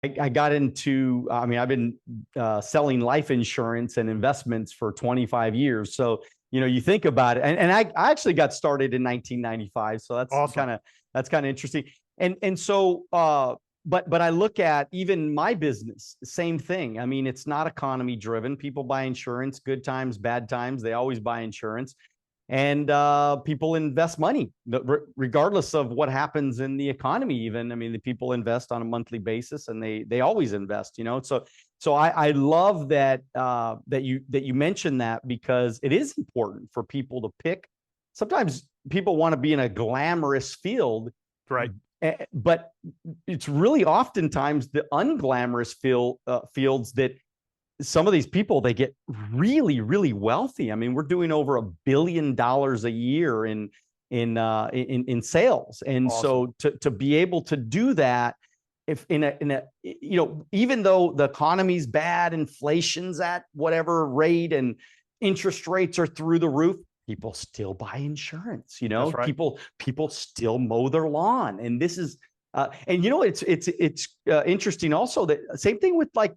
I got into, I mean, I've been selling life insurance and investments for 25 years. So, you think about it, and I actually got started in 1995. So Awesome. that's kind of interesting. And so, but I look at even my business, same thing. I mean, it's not economy driven. People buy insurance, good times, bad times. They always buy insurance. And people invest money regardless of what happens in the economy. Even, I mean, the people invest on a monthly basis, and they always invest. So I love that that you mentioned that, because it is important for people to pick. Sometimes people want to be in a glamorous field, Right. but it's really oftentimes the unglamorous fields that some of these people, they get really, really wealthy. I mean, we're doing over $1 billion a year in sales. And Awesome. so to be able to do that, if in a even though the economy's bad, inflation's at whatever rate, and interest rates are through the roof, people still buy insurance. That's right. People still mow their lawn. And this is and it's interesting also that same thing with like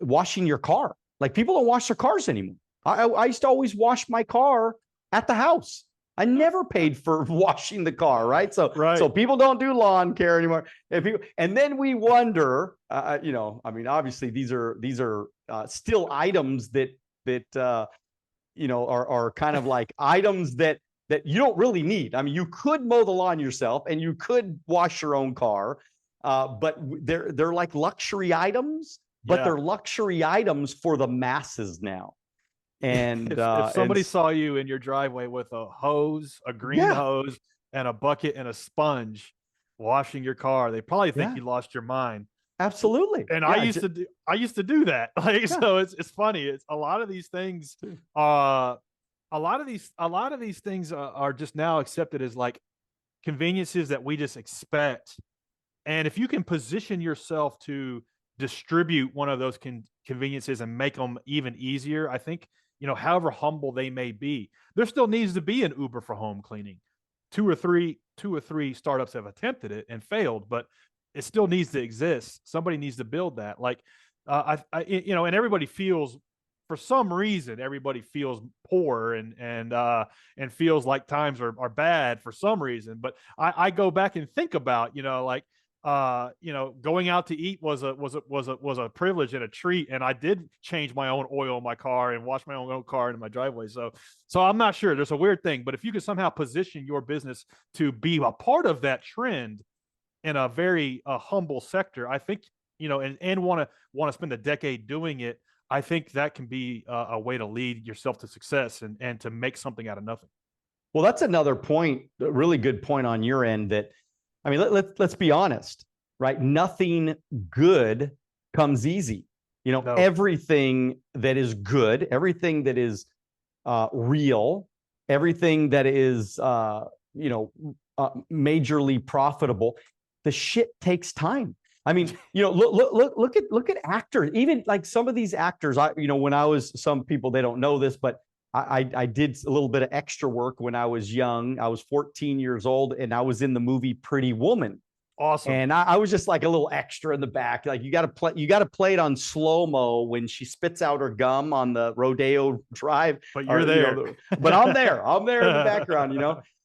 washing your car. Like, people don't wash their cars anymore. I used to always wash my car at the house. I never paid for washing the car, right? So people don't do lawn care anymore. And then we wonder, I mean, obviously these are still items that are kind of like items that you don't really need. I mean, you could mow the lawn yourself and you could wash your own car, but they're like luxury items, but Yeah. they're luxury items for the masses now. And If and somebody saw you in your driveway with a hose, a green yeah, hose, and a bucket and a sponge washing your car, they probably think yeah, you lost your mind. absolutely, And yeah, I used to do that. Like, yeah, so it's funny. It's a lot of these things a lot of these things are just now accepted as like conveniences that we just expect. And if you can position yourself to distribute one of those conveniences and make them even easier, I think, however humble they may be, there still needs to be an Uber for home cleaning. Two or three startups have attempted it and failed, but it still needs to exist. Somebody needs to build that. Like, and everybody feels, for some reason, everybody feels poor and feels like times are bad for some reason. But I go back and think about, like, going out to eat was a privilege and a treat, and I did change my own oil in my car and wash my own car in my driveway. So I'm not sure. There's a weird thing, but if you could somehow position your business to be a part of that trend in a very humble sector, I think, and want to spend a decade doing it, I think that can be a way to lead yourself to success and to make something out of nothing. well, that's another point, a really good point on your end. That, I mean, let's be honest, right? Nothing good comes easy. No. Everything that is good, everything that is real, everything that is majorly profitable, the shit takes time. I mean, look at actors. Even like some of these actors, when I was, some people, they don't know this, but I did a little bit of extra work when I was young. I was 14 years old, and I was in the movie Pretty Woman. Awesome. And I was just like a little extra in the back. Like, you got to play it on slow mo when she spits out her gum on the Rodeo Drive. But you're Or there. but I'm there in the background.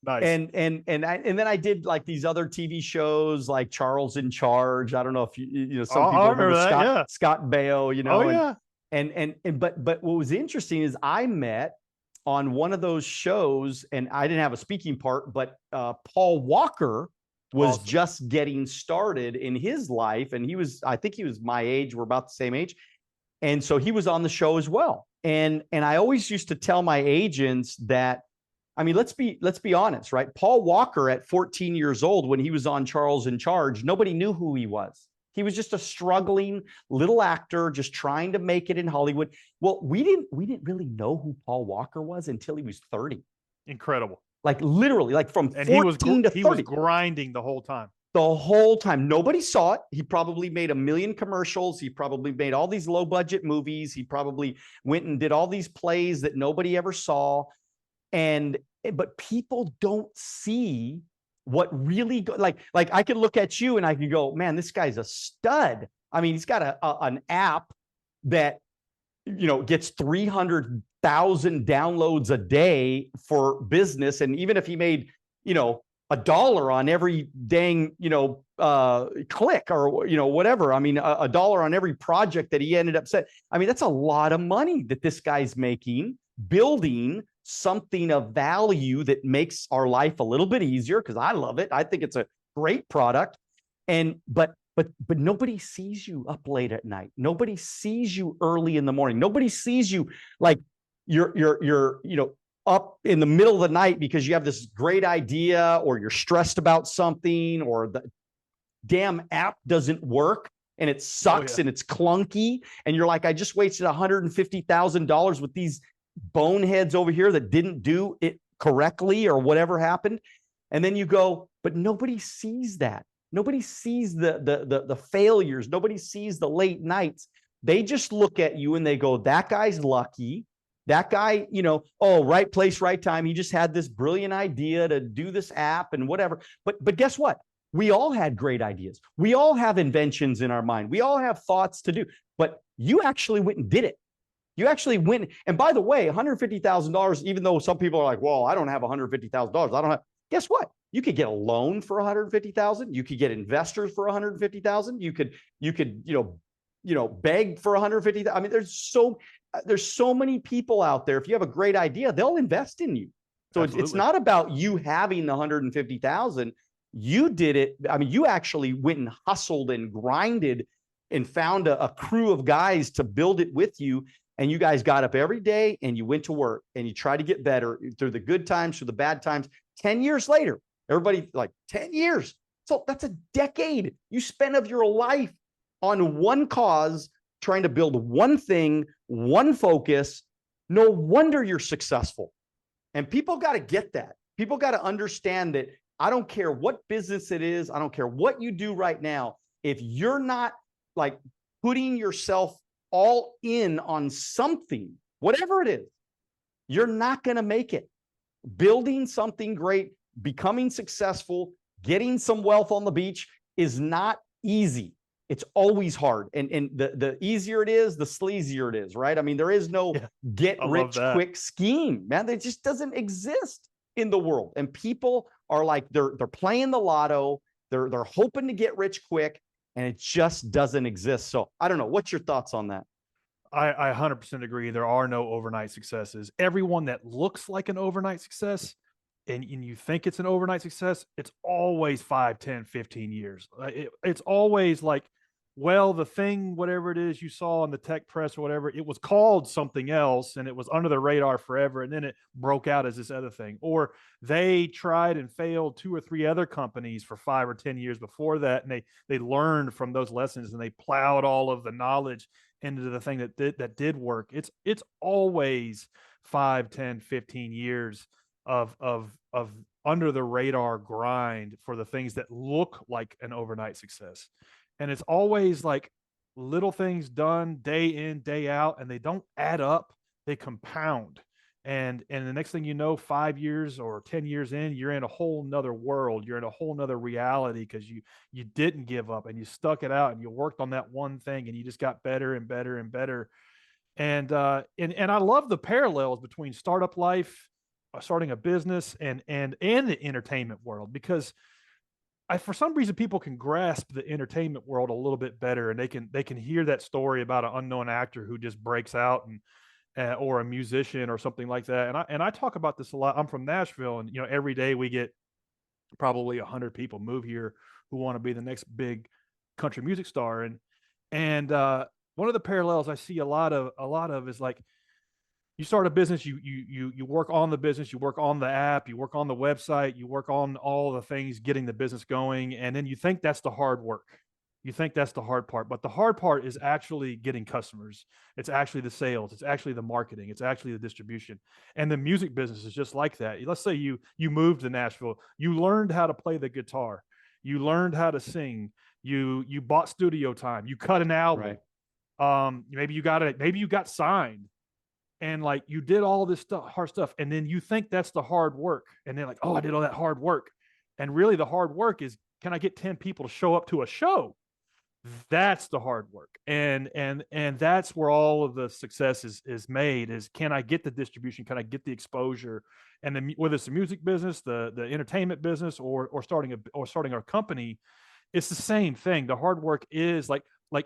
Nice. And then I did like these other TV shows like Charles in Charge. I don't know if some I people remember remember that. Yeah. Scott Baio. Oh yeah. But what was interesting is I met on one of those shows, and I didn't have a speaking part, but Paul Walker was Awesome. just getting started in his life, and I think he was my age. We're about the same age. And so he was on the show as well. And I always used to tell my agents that, I mean, let's be honest, right? Paul Walker at 14 years old, when he was on Charles in Charge, nobody knew who he was. He was just a struggling little actor just trying to make it in Hollywood. Well, we didn't really know who Paul Walker was until he was 30. Incredible. Like, literally, like from And 14 to he was 30. grinding the whole time. The whole time. Nobody saw it. He probably made 1 million commercials. He probably made all these low budget movies. He probably went and did all these plays that nobody ever saw. But people don't see what really like I could look at you and I could go, man, this guy's a stud. I mean, he's got an app that, you know, gets 300,000 downloads a day for business. And even if he made, you know, $1 on every dang, you know, click or, you know, whatever. I mean, $1 on every project that he ended up set. I mean, that's a lot of money that this guy's making, building something of value that makes our life a little bit easier, because I love it. I think it's a great product. And but nobody sees you up late at night. Nobody sees you early in the morning. Nobody sees you like you're you know, up in the middle of the night because you have this great idea, or you're stressed about something, or the damn app doesn't work and it sucks and it's clunky. And you're like, I just wasted $150,000 with these boneheads over here that didn't do it correctly or whatever happened. And then you go, but nobody sees that. Nobody sees the failures. Nobody sees the late nights. They just look at you and they go, that guy's lucky. That guy, you know, oh, right place, right time. He just had this brilliant idea to do this app and whatever. But guess what? We all had great ideas. We all have inventions in our mind. We all have thoughts to do. But you actually went and did it. You actually went. And by the way, $150,000, even though some people are like, well, I don't have $150,000. I don't have. Guess what? You could get a loan for $150,000. You could get investors for $150,000. You could, you know, beg for $150,000. I mean, there's so many people out there. If you have a great idea, they'll invest in you. So it's not about you having the $150,000. You did it. I mean, you actually went and hustled and grinded and found a crew of guys to build it with you. And you guys got up every day and you went to work and you tried to get better through the good times, through the bad times. 10 years later, everybody like 10 years. So that's a decade you spent of your life on one cause, trying to build one thing, one focus. No wonder you're successful. And people got to get that. People got to understand that I don't care what business it is. I don't care what you do right now. If you're not like putting yourself all in on something, whatever it is, you're not going to make it. Building something great, becoming successful, getting some wealth on the beach is not easy. It's always hard. And the easier it is, the sleazier it is, right? I mean, there is no get rich quick scheme, man. That just doesn't exist in the world. And people are like, they're playing the lotto. They're hoping to get rich quick, and it just doesn't exist. So I don't know. What's your thoughts on that? I 100% agree. There are no overnight successes. Everyone that looks like an overnight success and you think it's an overnight success, it's always 5, 10, 15 years. It's always like, well, the thing, whatever it is you saw in the tech press or whatever, it was called something else and it was under the radar forever. And then it broke out as this other thing. Or they tried and failed 2 or 3 other companies for 5 or 10 years before that. And they learned from those lessons and they plowed all of the knowledge into the thing that did work. It's always 5, 10, 15 years of under the radar grind for the things that look like an overnight success. And it's always like little things done day in, day out, and they don't add up, they compound. And the next thing you know, 5 years or 10 years in, you're in a whole nother world. You're in a whole nother reality because you didn't give up and you stuck it out and you worked on that one thing and you just got better and better and better. And I love the parallels between startup life, starting a business, and the entertainment world, because for some reason people can grasp the entertainment world a little bit better, and they can hear that story about an unknown actor who just breaks out, and or a musician or something like that. And I talk about this a lot. I'm from Nashville, and every day we get probably 100 people move here who want to be the next big country music star. And one of the parallels I see a lot of is like, you start a business, you work on the business, you work on the app, you work on the website, you work on all the things getting the business going, and then you think that's the hard work. You think that's the hard part, but the hard part is actually getting customers. It's actually the sales. It's actually the marketing. It's actually the distribution. And the music business is just like that. Let's say you moved to Nashville. You learned how to play the guitar. You learned how to sing. You bought studio time. You cut an album. Right. Maybe you got signed. And like, you did all this stuff, hard stuff, and then you think that's the hard work, and then like, oh, I did all that hard work, And really the hard work is, can I get 10 people to show up to a show? That's the hard work. And that's where all of the success is made, is can I get the distribution? Can I get the exposure? And then whether it's the music business, the entertainment business, or starting a company, it's the same thing. The hard work is like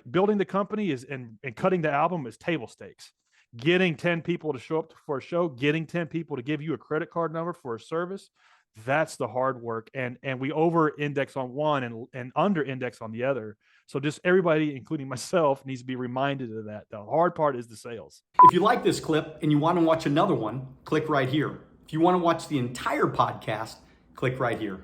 building the company is, and cutting the album is table stakes. Getting 10 people to show up for a show, getting 10 people to give you a credit card number for a service, that's the hard work. And we over index on one and under index on the other. So just everybody, including myself, needs to be reminded of that. The hard part is the sales. If you like this clip and you want to watch another one, click right here. If you want to watch the entire podcast, click right here.